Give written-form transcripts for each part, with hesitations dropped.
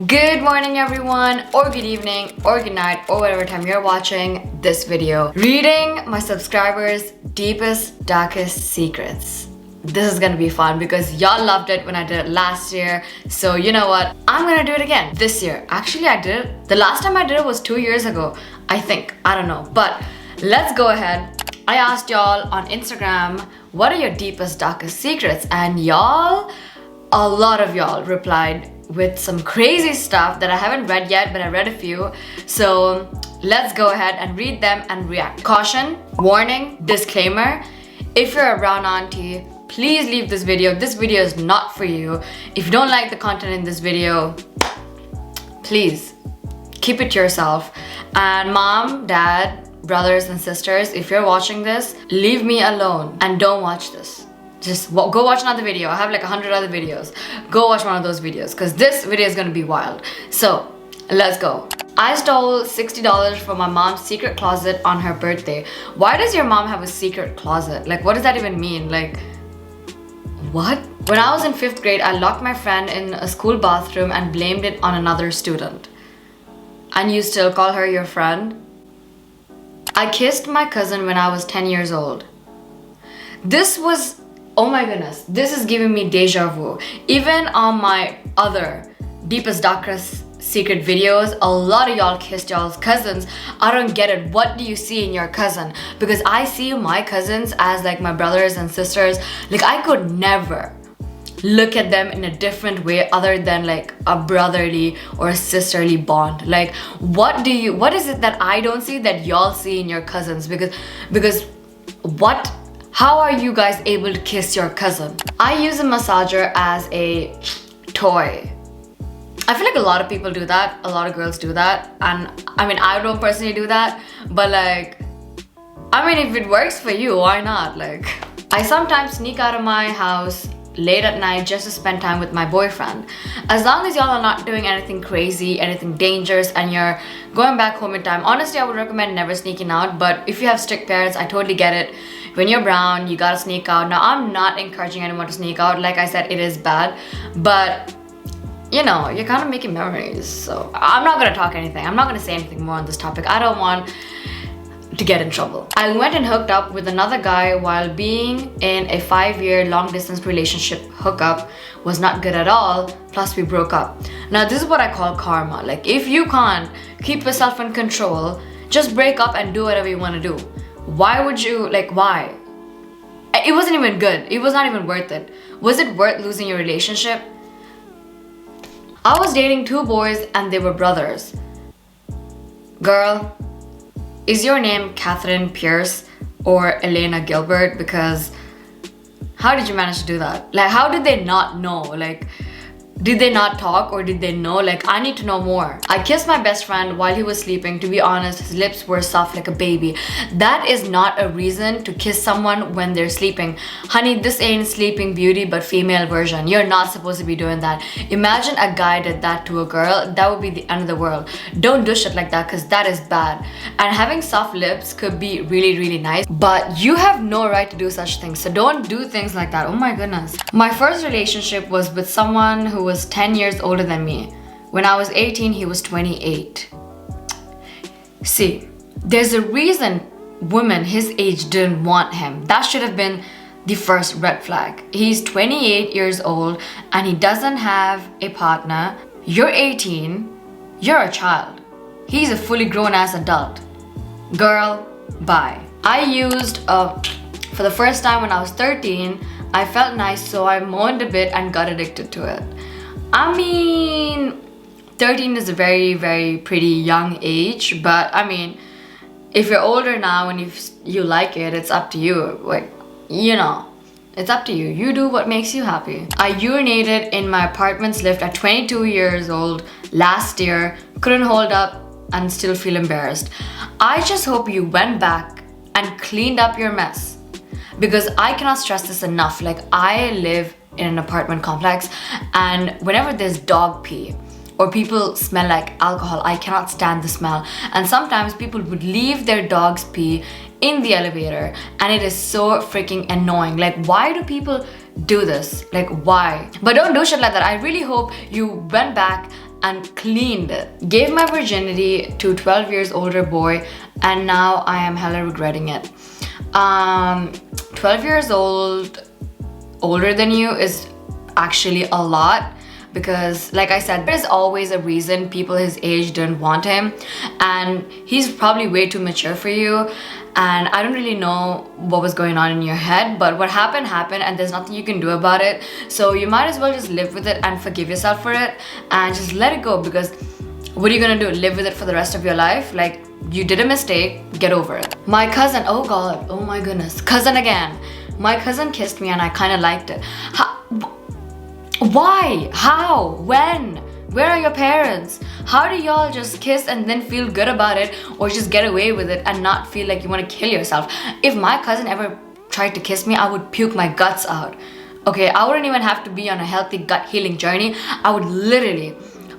Good morning everyone, or good evening, or good night, or whatever time you're watching this video. Reading my subscribers' deepest, darkest secrets. This is gonna be fun because y'all loved it when I did it last year. So you know what? I'm gonna do it again this year. Actually, I did it. The last time I did it was 2 years ago, I think. I don't know. But let's go ahead. I asked y'all on Instagram, what are your deepest, darkest secrets? And y'all, a lot of y'all replied with some crazy stuff that I haven't read yet, but I read a few. So let's go ahead and read them and react. Caution, warning, disclaimer. If you're a brown auntie, please leave this video. This video is not for you. If you don't like the content in this video, please keep it to yourself. And mom, dad, brothers and sisters, if you're watching this, leave me alone and don't watch this. Just go watch another video. I have like 100 other videos. Go watch one of those videos because this video is gonna be wild. So let's go. I stole $60 from my mom's secret closet on her birthday. Why does your mom have a secret closet? Like, what does that even mean? Like, what? When I was in 5th grade, I locked my friend in a school bathroom and blamed it on another student. And you still call her your friend? I kissed my cousin when I was 10 years old. This was, oh my goodness, this is giving me deja vu. Even on my other deepest, darkest secret videos, a lot of y'all kissed y'all's cousins. I don't get it. What do you see in your cousin? Because I see my cousins as like my brothers and sisters. Like, I could never look at them in a different way other than like a brotherly or a sisterly bond. Like, what is it that I don't see that y'all see in your cousins? Because what? How are you guys able to kiss your cousin? I use a massager as a toy. I feel like a lot of people do that. A lot of girls do that. And I mean, I don't personally do that. But like, I mean, if it works for you, why not? Like, I sometimes sneak out of my house late at night just to spend time with my boyfriend. As long as y'all are not doing anything crazy, anything dangerous, and you're going back home in time, honestly, I would recommend never sneaking out. But if you have strict parents, I totally get it. When you're brown, you gotta sneak out. Now, I'm not encouraging anyone to sneak out. Like I said, it is bad. But, you know, you're kind of making memories. So I'm not gonna talk anything. I'm not gonna say anything more on this topic. I don't want to get in trouble. I went and hooked up with another guy while being in a 5-year long-distance relationship. Hookup was not good at all, plus we broke up. Now, this is what I call karma. Like, if you can't keep yourself in control, just break up and do whatever you want to do. Why would you, like, why? It wasn't even good. It was not even worth it. Was it worth losing your relationship? I was dating 2 boys and they were brothers. Girl, is your name Catherine Pierce or Elena Gilbert? Because how did you manage to do that? Like, how did they not know? Like, did they not talk or did they know? Like, I need to know more. I kissed my best friend while he was sleeping. To be honest, his lips were soft like a baby. That is not a reason to kiss someone when they're sleeping. Honey, this ain't Sleeping Beauty but female version. You're not supposed to be doing that. Imagine a guy did that to a girl. That would be the end of the world. Don't do shit like that because that is bad. And having soft lips could be really, really nice, but you have no right to do such things. So don't do things like that. Oh my goodness. My first relationship was with someone who was 10 years older than me. When I was 18, he was 28. See, there's a reason women his age didn't want him. That should have been the first red flag. He's 28 years old and he doesn't have a partner. You're 18, you're a child. He's a fully grown ass adult. Girl, bye. I used for the first time when I was 13, I felt nice, so I moaned a bit and got addicted to it. I mean, 13 is a very, very pretty young age, but I mean, if you're older now and you like it, it's up to you. Like, you know, it's up to you. You do what makes you happy. I urinated in my apartment's lift at 22 years old last year. Couldn't hold up and still feel embarrassed. I just hope you went back and cleaned up your mess, because I cannot stress this enough. Like, I live in an apartment complex and whenever there's dog pee or people smell like alcohol, I cannot stand the smell. And sometimes people would leave their dog's pee in the elevator and it is so freaking annoying. Like, why do people do this? Like, why? But don't do shit like that. I really hope you went back and cleaned it. Gave my virginity to 12 years older boy, and now I am hella regretting it. 12 years old, older than you is actually a lot, because like I said, there's always a reason people his age didn't want him, and he's probably way too mature for you. And I don't really know what was going on in your head, but what happened happened, and there's nothing you can do about it. So you might as well just live with it and forgive yourself for it and just let it go, because what are you gonna do? Live with it for the rest of your life? Like, you did a mistake, get over it. My cousin, oh god, oh my goodness, cousin again. My cousin kissed me and I kind of liked it. Why? How? When? Where are your parents? How do y'all just kiss and then feel good about it, or just get away with it and not feel like you want to kill yourself? If my cousin ever tried to kiss me, I would puke my guts out. Okay, I wouldn't even have to be on a healthy gut healing journey. I would literally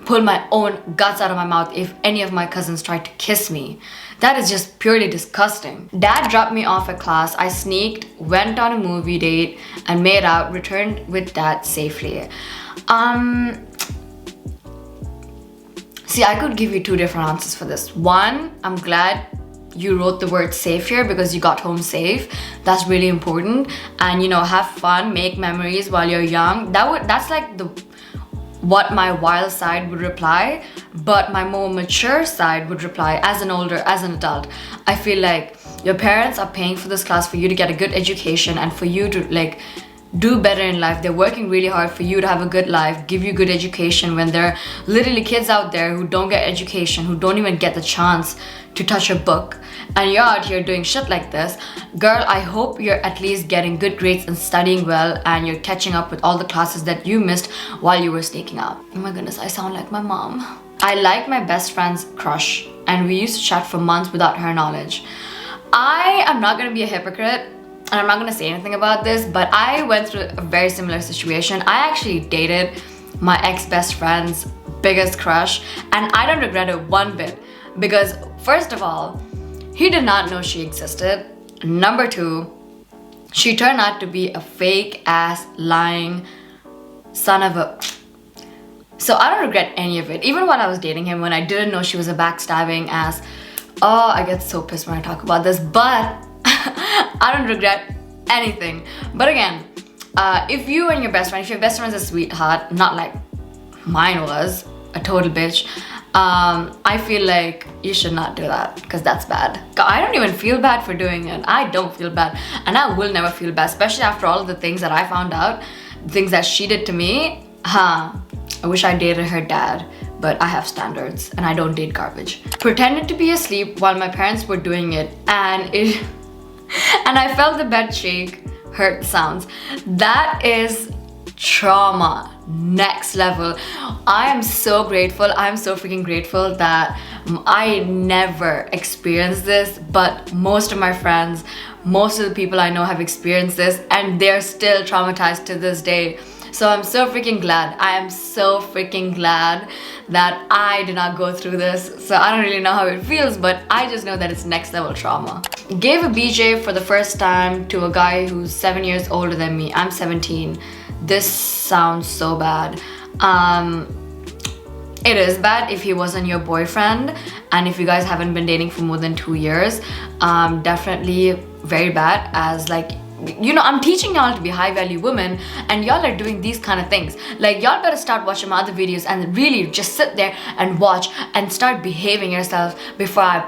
pull my own guts out of my mouth if any of my cousins tried to kiss me. That is just purely disgusting. Dad dropped me off at class. I sneaked, went on a movie date and made out, returned with dad safely. See, I could give you two different answers for this. One, I'm glad you wrote the word safe here because you got home safe. That's really important. And you know, have fun, make memories while you're young. That's like what my wild side would reply, but my more mature side would reply as an adult. I feel like your parents are paying for this class for you to get a good education and for you to like do better in life. They're working really hard for you to have a good life, give you good education, when there are literally kids out there who don't get education, who don't even get the chance to touch a book, and you're out here doing shit like this. Girl, I hope you're at least getting good grades and studying well, and you're catching up with all the classes that you missed while you were sneaking out. Oh my goodness, I sound like my mom. I like my best friend's crush, and we used to chat for months without her knowledge. I am not gonna be a hypocrite, and I'm not gonna say anything about this, but I went through a very similar situation. I actually dated my ex-best friend's biggest crush, and I don't regret it one bit, because first of all, he did not know she existed. Number two, she turned out to be a fake ass lying son of a... So I don't regret any of it. Even while I was dating him, when I didn't know she was a backstabbing ass. Oh, I get so pissed when I talk about this, but I don't regret anything. But again, if you and your best friend, if your best friend's a sweetheart, not like mine was, a total bitch, I feel like you should not do that, because that's bad. I don't even feel bad for doing it. I don't feel bad, and I will never feel bad, especially after all of the things that I found out, things that she did to me. I wish I dated her dad, but I have standards and I don't date garbage. Pretended to be asleep while my parents were doing it, and I felt the bed shake, hurt sounds. That is trauma next level. I am so grateful. I'm so freaking grateful that I never experienced this, but most of my friends, most of the people I know have experienced this, and they're still traumatized to this day. So I'm so freaking glad. I am so freaking glad that I did not go through this. So I don't really know how it feels, but I just know that it's next level trauma. Gave a BJ for the first time to a guy who's 7 years older than me. I'm 17. This sounds so bad. It is bad if he wasn't your boyfriend, and if you guys haven't been dating for more than 2 years. Definitely very bad, as like, you know, I'm teaching y'all to be high value women, and y'all are doing these kind of things. Like, y'all better start watching my other videos and really just sit there and watch and start behaving yourself before I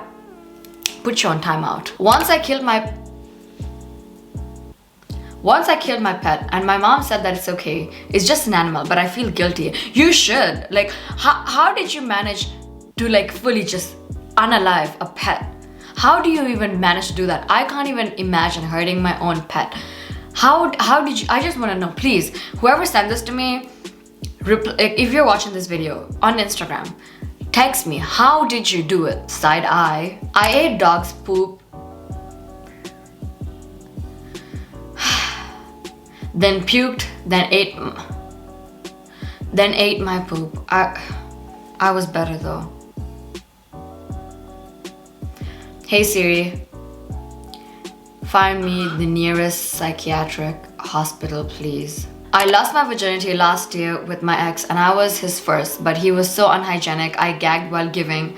put you on timeout. Once I killed my pet, and my mom said that it's okay, it's just an animal, but I feel guilty. You should. Like, how did you manage to like fully just unalive a pet? How do you even manage to do that? I can't even imagine hurting my own pet. How did you? I just want to know, please, whoever sent this to me, if you're watching this video on Instagram, text me, how did you do it? Side eye. I ate dog's poop, then puked, then ate my poop. I was better though. Hey Siri, find me the nearest psychiatric hospital, please. I lost my virginity last year with my ex and I was his first, but he was so unhygienic, I gagged while giving.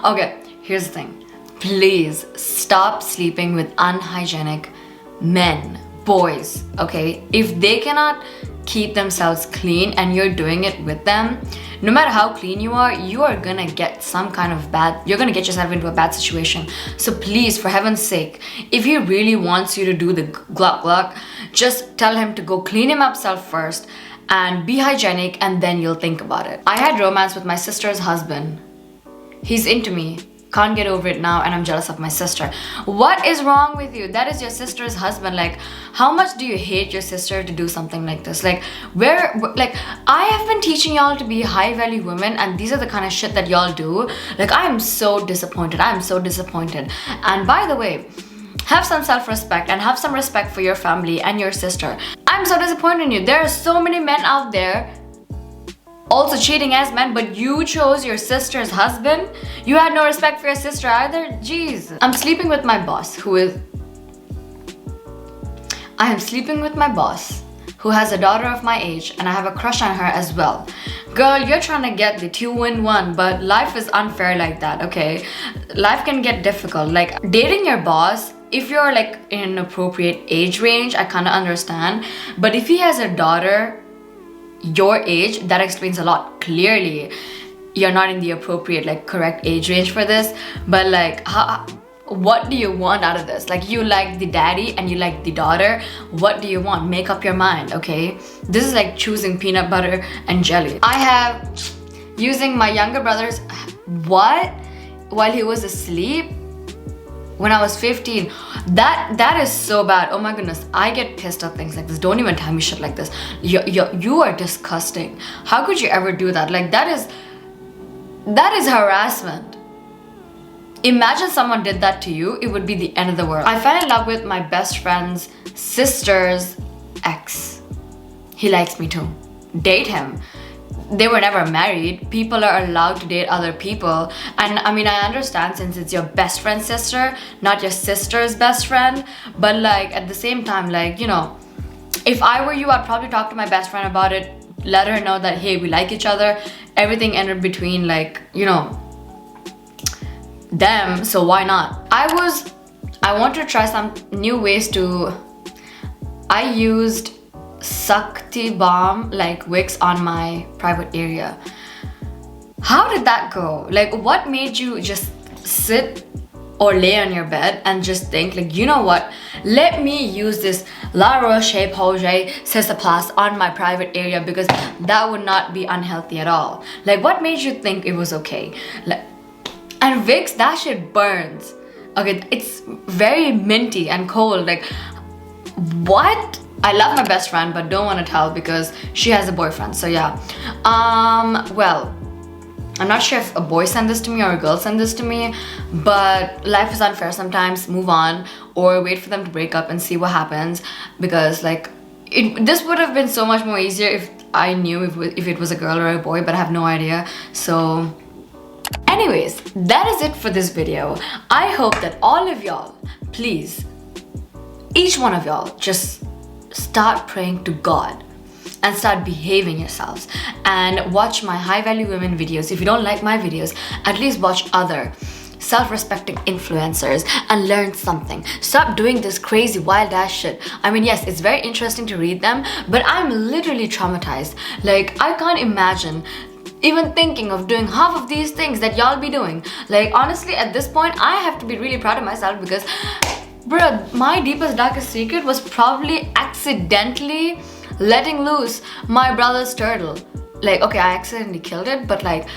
Okay, here's the thing. Please stop sleeping with unhygienic men, boys, okay? If they cannot keep themselves clean and you're doing it with them, no matter how clean you are gonna get some kind of you're gonna get yourself into a bad situation. So please, for heaven's sake, if he really wants you to do the gluck gluck, just tell him to go clean himself first and be hygienic, and then you'll think about it. I had romance with my sister's husband. He's into me. Can't get over it now and I'm jealous of my sister. What is wrong with you? That is your sister's husband. Like, how much do you hate your sister to do something like this? Like, I have been teaching y'all to be high value women and these are the kind of shit that y'all do. Like, I am so disappointed. I am so disappointed. And by the way, have some self-respect and have some respect for your family and your sister. I'm so disappointed in you. There are so many men out there also cheating as men, but you chose your sister's husband. You had no respect for your sister either. Jeez. I am sleeping with my boss who has a daughter of my age and I have a crush on her as well. Girl, you're trying to get the 2-in-1, but life is unfair like that, okay? Life can get difficult. Like, dating your boss, if you're like in an appropriate age range, I kind of understand. But if he has a daughter your age, that explains a lot. Clearly you're not in the appropriate, like, correct age range for this. But like, what do you want out of this? Like, you like the daddy and you like the daughter. What do you want? Make up your mind, okay? This is like choosing peanut butter and jelly. I have using my younger brother's while he was asleep when I was 15. That is so bad. Oh my goodness, I get pissed at things like this. Don't even tell me shit like this. You are disgusting. How could you ever do that? Like, that is harassment. Imagine someone did that to you, it would be the end of the world. I fell in love with my best friend's sister's ex. He likes me too. Date him. They were never married. People are allowed to date other people. And I mean, I understand since it's your best friend's sister, not your sister's best friend. But like, at the same time, like, you know, if I were you, I'd probably talk to my best friend about it. Let her know that, hey, we like each other. Everything ended between, like, you know, them. So why not? I want to try some new ways to... I used Sakti balm, like wicks, on my private area. How did that go? Like, what made you just sit or lay on your bed and just think, like, you know what, let me use this La Roche-Posay Cicaplast on my private area, because that would not be unhealthy at all. Like, what made you think it was okay? Like, and Vicks, that shit burns. Okay, it's very minty and cold. Like, what? I love my best friend, but don't want to tell because she has a boyfriend. So yeah. Well, I'm not sure if a boy sent this to me or a girl sent this to me, but life is unfair sometimes. Move on or wait for them to break up and see what happens, because like this would have been so much more easier if I knew if it was a girl or a boy, but I have no idea. So anyways, that is it for this video. I hope that all of y'all, please, each one of y'all, just start praying to God and start behaving yourselves and watch my high value women videos. If you don't like my videos, at least watch other self-respecting influencers and learn something. Stop doing this crazy wild ass shit. I mean, yes, it's very interesting to read them, but I'm literally traumatized. Like, I can't imagine even thinking of doing half of these things that y'all be doing. Like, honestly, at this point, I have to be really proud of myself, because bruh, my deepest, darkest secret was probably accidentally letting loose my brother's turtle. Like, okay, I accidentally killed it, but like,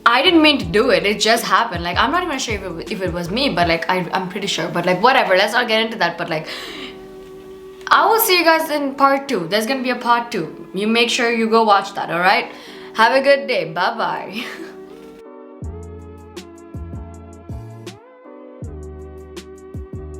I didn't mean to do it. It just happened. Like, I'm not even sure if it was me, but like, I'm pretty sure. But like, whatever, let's not get into that. But like, I will see you guys in part 2. There's gonna be a part 2. You make sure you go watch that, alright? Have a good day. Bye-bye.